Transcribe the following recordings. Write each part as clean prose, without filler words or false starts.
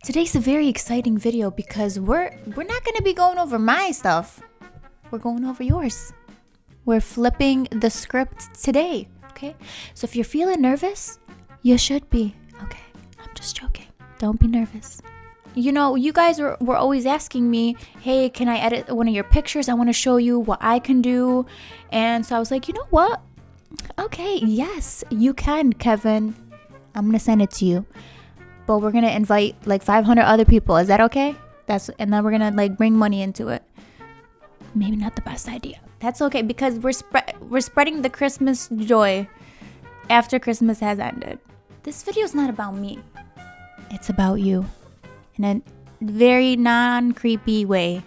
Today's a very exciting video because we're not going to be going over my stuff. We're going over yours. We're flipping the script today, okay? So if you're feeling nervous, you should be. Okay, I'm just joking. Don't be nervous. You know, you guys were always asking me, hey, can I edit one of your pictures? I want to show you what I can do. And so I was like, you know what? Okay, yes, you can, Kevin. I'm going to send it to you. But we're going to invite like 500 other people. Is that okay? And then we're going to like bring money into it. Maybe not the best idea. That's okay because we're spreading the Christmas joy after Christmas has ended. This video is not about me. It's about you in a very non-creepy way.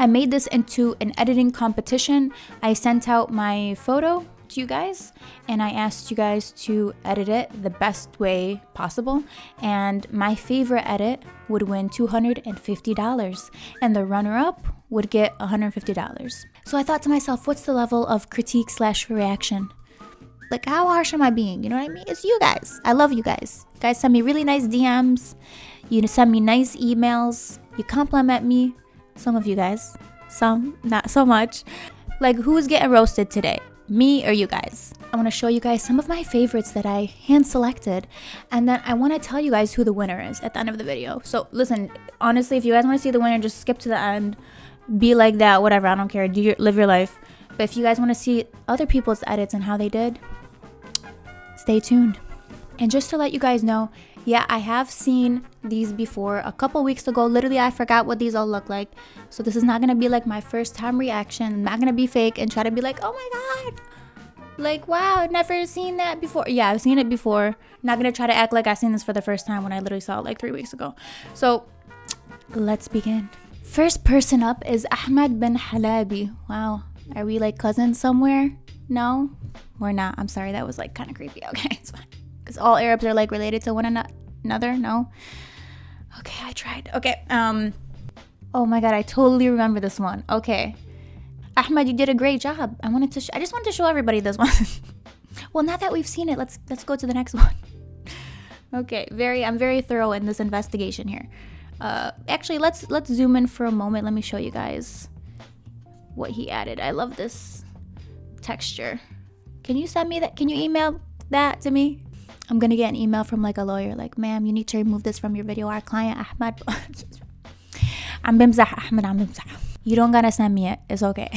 I made this into an editing competition. I sent out my photo to you guys and I asked you guys to edit it the best way possible, and my favorite edit would win $250 and the runner-up would get $150. So I thought to myself, what's the level of critique / reaction? Like, how harsh am I being? You know what I mean? It's you guys. I love you guys. You guys send me really nice DMs. You send me nice emails. You compliment me. Some of you guys. Some, not so much. Like, who's getting roasted today? Me or you guys? I want to show you guys some of my favorites that I hand selected, and then I want to tell you guys who the winner is at the end of the video. So listen, honestly, if you guys want to see the winner, just skip to the end. Be like that, whatever, I don't care. Live your life. But if you guys want to see other people's edits and how they did, stay tuned. And just to let you guys know, yeah, I have seen these before a couple weeks ago. Literally, I forgot what these all look like. So this is not going to be like my first time reaction. I'm not going to be fake and try to be like, oh my God. Like, wow, I've never seen that before. Yeah, I've seen it before. I'm not going to try to act like I've seen this for the first time when I literally saw it like 3 weeks ago. So let's begin. First person up is Ahmed bin Halabi. Wow. Are we like cousins somewhere? No, we're not. I'm sorry. That was like kind of creepy. Okay, it's fine. Because all Arabs are like related to one another. No. Okay, I tried. Okay. Oh my God, I totally remember this one. Okay. Ahmed, you did a great job. I just wanted to show everybody this one. Well, now that we've seen it, let's go to the next one. Okay, I'm very thorough in this investigation here. Actually, let's zoom in for a moment. Let me show you guys what he added. I love this texture. Can you send me that? Can you email that to me? I'm gonna get an email from like a lawyer, like, ma'am, you need to remove this from your video. Our client Ahmed. I'm bimzah, Ahmed, I'm bimzah. You don't gotta send me it. It's okay.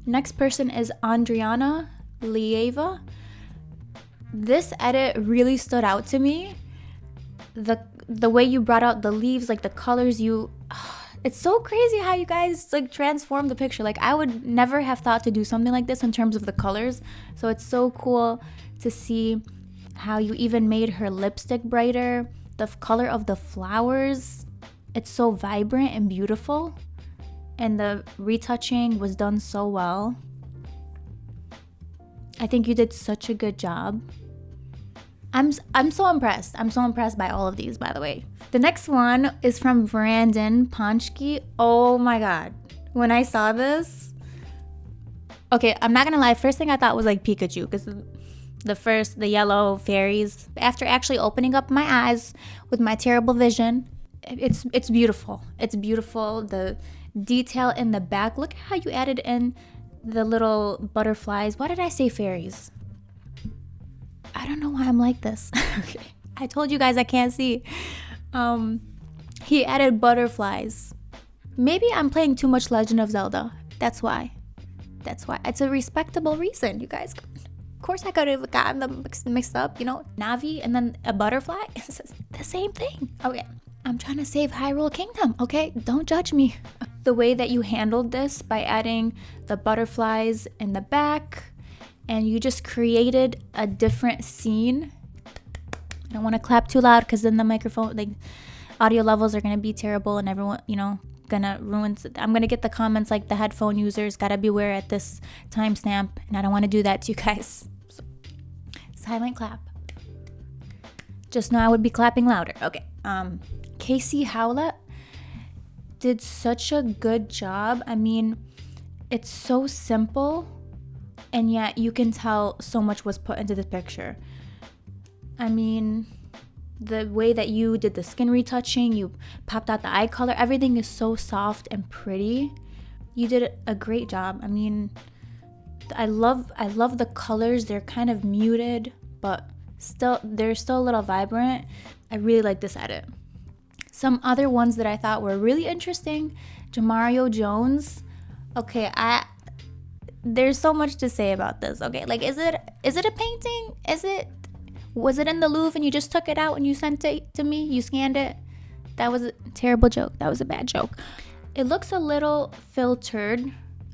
Next person is Andriana Lieva. This edit really stood out to me. The way you brought out the leaves, like the colors it's so crazy how you guys like transform the picture. Like, I would never have thought to do something like this in terms of the colors. So it's so cool to see how you even made her lipstick brighter. The color of the flowers, it's so vibrant and beautiful. And the retouching was done so well. I think you did such a good job. I'm so impressed. I'm so impressed by all of these, by the way. The next one is from Brandon Ponchki. Oh my God. When I saw this, okay, I'm not gonna lie. First thing I thought was like Pikachu, because the yellow fairies. After actually opening up my eyes with my terrible vision, it's beautiful. It's beautiful. The detail in the back. Look at how you added in the little butterflies. Why did I say fairies? I don't know why I'm like this. Okay. I told you guys I can't see. He added butterflies. Maybe I'm playing too much Legend of Zelda. That's why. It's a respectable reason, you guys. Of course I could have gotten them mixed up, you know, Navi and then a butterfly. It's the same thing. Okay. I'm trying to save Hyrule Kingdom, okay? Don't judge me. The way that you handled this by adding the butterflies in the back, and you just created a different scene. I don't want to clap too loud because then the microphone, like, audio levels are going to be terrible and everyone, you know, gonna ruin. I'm going to get the comments like the headphone users gotta beware at this timestamp, and I don't want to do that to you guys. So, silent clap. Just know I would be clapping louder. Okay. Casey Howlett did such a good job. I mean, it's so simple, and yet you can tell so much was put into the picture. I mean, the way that you did the skin retouching, you popped out the eye color, everything is so soft and pretty. You did a great job. I mean, I love the colors. They're kind of muted, but they're still a little vibrant. I really like this edit. Some other ones that I thought were really interesting, Jamario Jones. Okay, there's so much to say about this. Okay, like is it a painting? Was it in the Louvre and you just took it out and you sent it to me? You scanned it? That was a terrible joke. That was a bad joke. It looks a little filtered.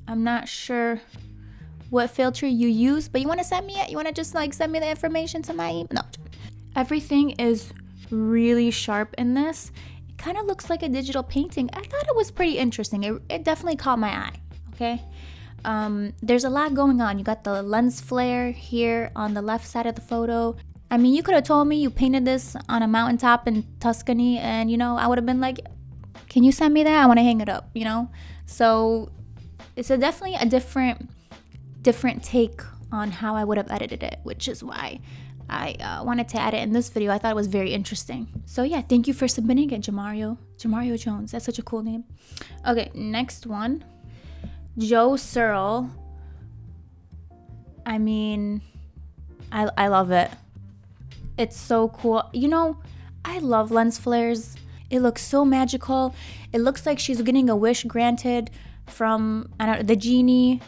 I'm not sure what filter you use, but you want to send me it? You want to just like send me the information to my email? No. Everything is really sharp in this. It kind of looks like a digital painting. I thought it was pretty interesting. It definitely caught my eye. Okay. There's a lot going on. You got the lens flare here on the left side of the photo. I mean, you could have told me you painted this on a mountaintop in Tuscany and, you know, I would have been like, can you send me that? I want to hang it up, you know? So it's definitely a different take on how I would have edited it, which is why I wanted to add it in this video. I thought it was very interesting. So yeah, thank you for submitting it, Jamario Jones. That's such a cool name. Okay, next one. Joe Searle. I mean, I love it. It's so cool. You know, I love lens flares. It looks so magical. It looks like she's getting a wish granted from, I don't know, the genie.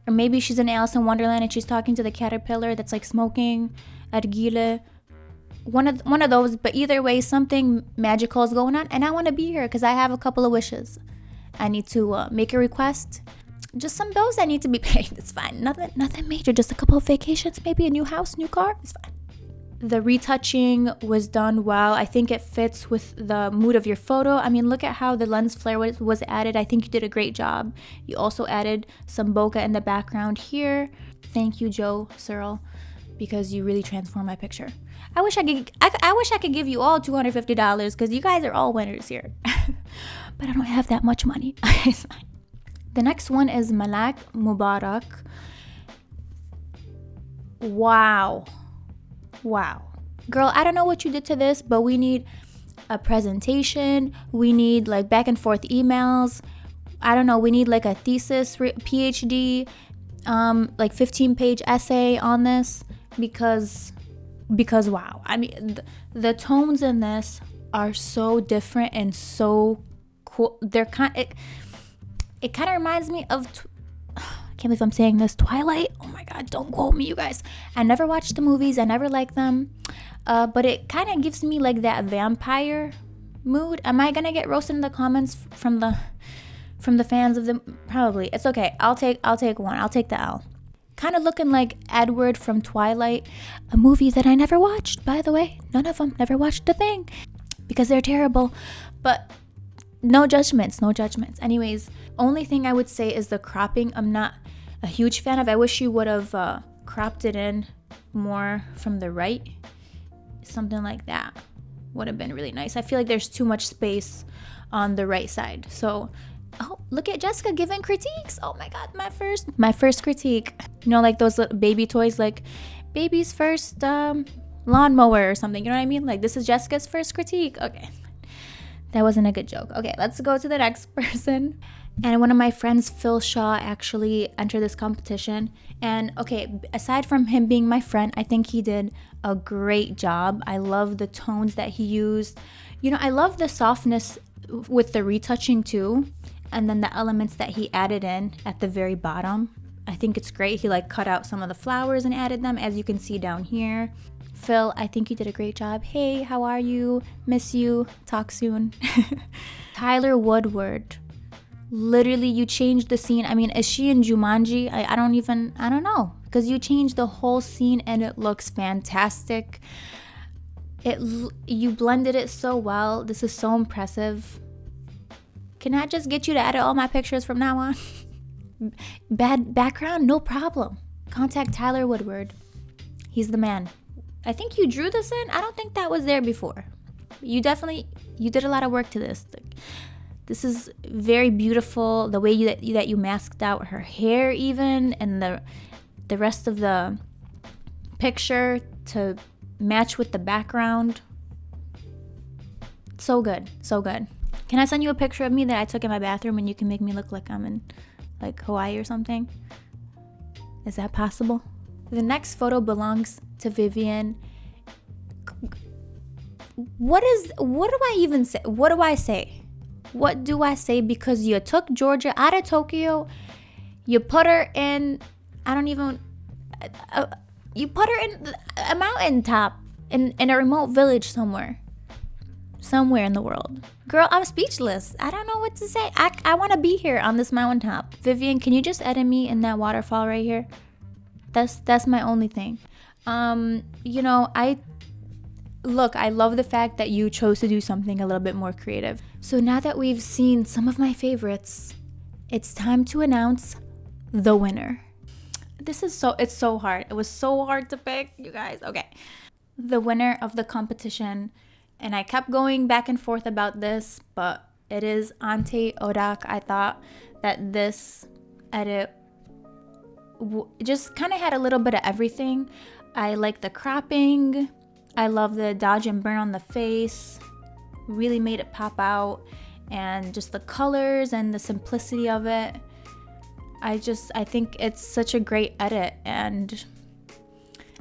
Or maybe she's in Alice in Wonderland and she's talking to the caterpillar that's like smoking. Argile. One of those. But either way, something magical is going on. And I want to be here because I have a couple of wishes. I need to make a request. Just some bills that need to be paid. It's fine. Nothing major. Just a couple of vacations. Maybe a new house, new car. It's fine. The retouching was done well. I think it fits with the mood of your photo. I mean, look at how the lens flare was added. I think you did a great job. You also added some bokeh in the background here. Thank you, Joe Searle, because you really transformed my picture. I wish I could give you all $250 because you guys are all winners here. But I don't have that much money. It's fine. The next one is Malak Mubarak. Wow. Girl, I don't know what you did to this, but we need a presentation. We need like back and forth emails. I don't know. We need like a thesis, PhD, like 15-page essay on this because wow. I mean, the tones in this are so different and so cool. They're it kind of reminds me of I can't believe I'm saying this, Twilight. Oh my god, don't quote me, you guys. I never watched the movies. I never liked them. But it kind of gives me like that vampire mood. Am I gonna get roasted in the comments from the fans of them? Probably. It's okay. I'll take one. I'll take the L. Kind of looking like Edward from Twilight, a movie that I never watched, by the way. None of them. Never watched a thing because they're terrible. But no judgments. Anyways, only thing I would say is the cropping. I'm not a huge fan of. I wish you would have cropped it in more from the right. Something like that would have been really nice. I feel like there's too much space on the right side. So, oh, look at Jessica giving critiques. Oh my god, my first critique. You know, like those little baby toys, like baby's first lawnmower or something. You know what I mean? Like this is Jessica's first critique. Okay. That wasn't a good joke. Okay, let's go to the next person. And one of my friends, Phil Shaw, actually entered this competition. And okay, aside from him being my friend, I think he did a great job. I love the tones that he used. You know, I love the softness with the retouching too. And then the elements that he added in at the very bottom. I think it's great. He like cut out some of the flowers and added them, as you can see down here. Phil, I think you did a great job. Hey, how are you? Miss you. Talk soon. Tyler Woodward. Literally, you changed the scene. I mean, is she in Jumanji? I don't know. Because you changed the whole scene and it looks fantastic. You blended it so well. This is so impressive. Can I just get you to edit all my pictures from now on? Bad background? No problem. Contact Tyler Woodward. He's the man. I think you drew this in. I don't think that was there before. You did a lot of work to this. This is very beautiful. The way that you masked out her hair even, and the rest of the picture to match with the background. So good, so good. Can I send you a picture of me that I took in my bathroom and you can make me look like I'm in like Hawaii or something? Is that possible? The next photo belongs to Vivian. What do I even say? What do I say? What do I say? Because you took Georgia out of Tokyo, you put her in, I don't even, you put her in a mountaintop in a remote village somewhere in the world. Girl, I'm speechless. I don't know what to say. I want to be here on this mountaintop. Vivian, can you just edit me in that waterfall right here? That's my only thing. You know, I love the fact that you chose to do something a little bit more creative. So now that we've seen some of my favorites, it's time to announce the winner. It's so hard. It was so hard to pick, you guys. Okay. The winner of the competition, and I kept going back and forth about this, but it is Ante Odak. I thought that this edit just kind of had a little bit of everything. I like the cropping. I love the dodge and burn on the face. Really made it pop out. And just the colors and the simplicity of it. I think it's such a great edit. And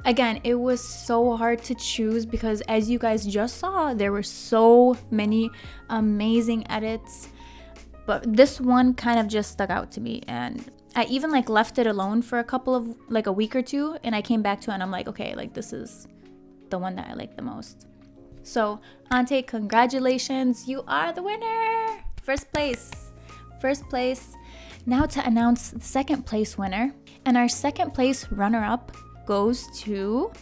again, it was so hard to choose because as you guys just saw, there were so many amazing edits. But this one kind of just stuck out to me. And I even like left it alone for a week or two. And I came back to it and I'm like, okay, like this is the one that I like the most. So Ante, congratulations, you are the winner. First place. Now to announce the second place winner, and our second place runner-up goes to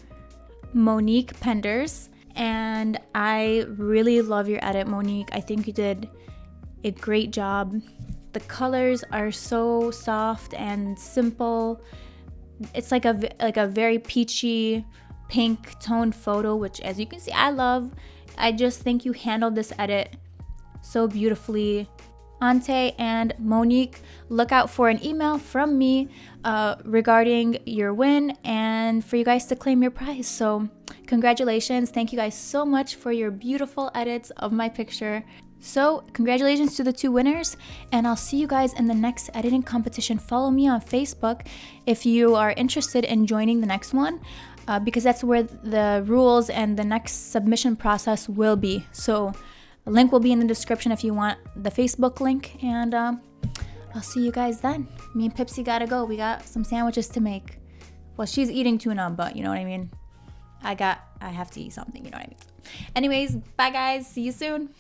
Monique Penders. And I really love your edit, Monique. I think you did a great job. The colors are so soft and simple. It's like a very peachy pink toned photo, which as you can see I love. I just think you handled this edit so beautifully. Ante and Monique, look out for an email from me regarding your win and for you guys to claim your prize. So congratulations. Thank you guys so much for your beautiful edits of my picture. So congratulations to the two winners, and I'll see you guys in the next editing competition. Follow me on Facebook if you are interested in joining the next one. Because that's where the rules and the next submission process will be. So a link will be in the description if you want the Facebook link. And I'll see you guys then. Me and Pipsy gotta go. We got some sandwiches to make. Well, she's eating tuna, but you know what I mean? I have to eat something, you know what I mean? Anyways, bye guys. See you soon.